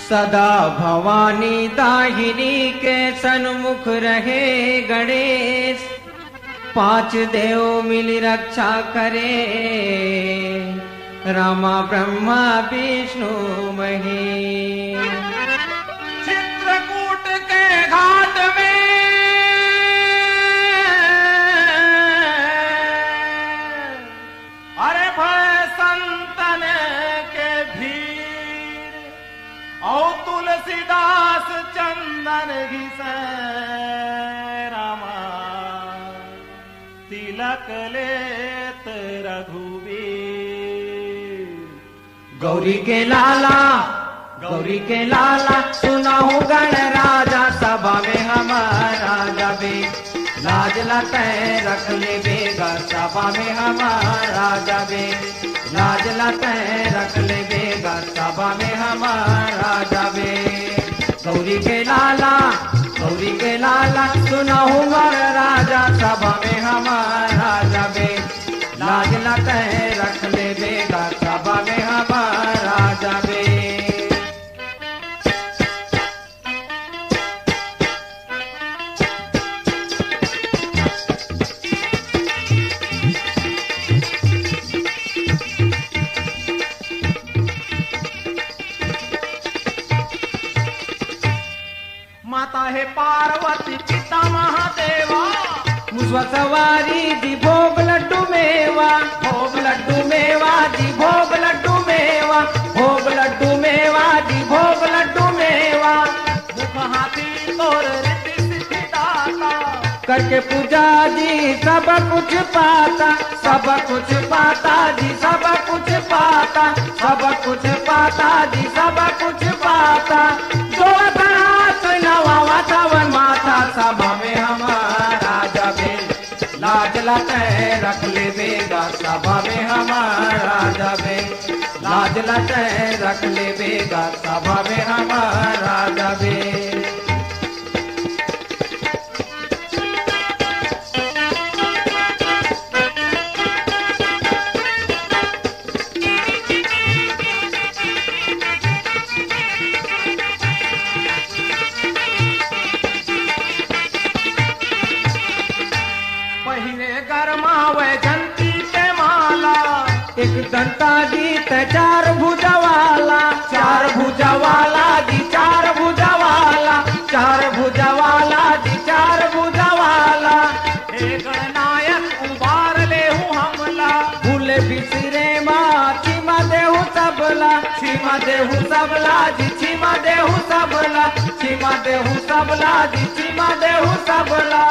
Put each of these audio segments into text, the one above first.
सदा भवानी दाहिनी के सन्मुख रहे गणेश, पांच देव मिली रक्षा करे, रामा ब्रह्मा विष्णु महेश। चित्रकूट के घाट में अरे भय संतन के भीड़, और तुलसीदास चंदन घिसे, रामा तिलक लेत रघुवीर। गौरी के लाला, गौरी के लाला, सुनाऊं गण राजा, सभा में हमारा जाबे, लाज लते रख ले बेगा, सभा में हमारा जाबे, लाज लते रख ले बेगा, सभा में हमारा जाबे। गौरी के लाला, गौरी के लाला, सुनाऊं गण राजा, सभा में हमारा जाबे, लाज लते रख ले बेगा, सभा में हमारा जाबे। माता है पार्वती पिता महादेवा, मुझवा सवारी दी भोग लड्डू मेवा, भोग लड्डू मेवा दी भोग लड्डू मेवा, भोग लड्डू मेवा दी भोग लड्डू मेवा। मुख हाथी तोर रीति सिद्धि दाता, करके पूजा जी सब कुछ पाता, सब कुछ पाता जी सब कुछ पाता, सब कुछ पाता जी सब कुछ पाता। जो नवा सावन माथा, सभा में हमारा जाबे, लाज लते रख ले बेगा, सभा में हमारा जाबे, लाज लते रख ले बेगा, सभा में हमारा जाबे। एक दंता गीत चार भुजा वाला, चार भुजा वाला जी चार भुजा वाला, चार भुजा वाला जी चार भुजा वाला। एक नायक उबार ले हूँ हमला, भूले बिसरे माँ छिमा देहु सबला, छिमा देहु सबला जी छिमा देहु सबला, छिमा देहु सबला जी छिमा देहु सबला।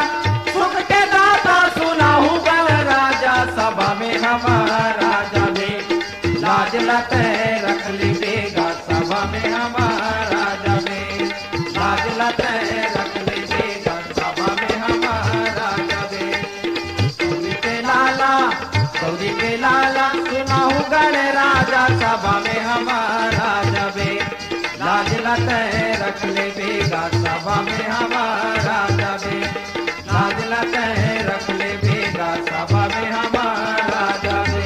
सुख के दाता सुनाहु गण राजा, सभा में हमारा जाबे, लाज लते रख ली बेगा, सभा में हमारा जाबे, लाज लते रख ली बेगा, सभा में हमारा जाबे। गौरी के लाला, गौरी के लाला, सुनाहु गण राजा, सभा में हमारा जाबे, लाज लते रख ले बेगा, सभा में हमारा जाबे, लाज लते रख ले बेगा, सभा में हमारा जाबे।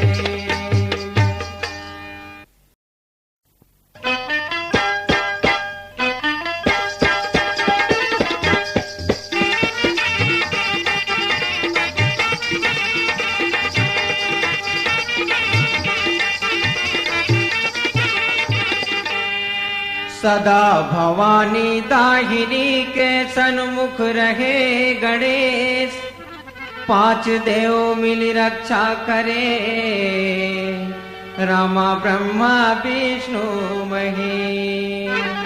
सदा भवानी दाहिनी के सन्मुख रहे गणेश, पांच देव मिली रक्षा करे, रामा ब्रह्मा विष्णु महेश।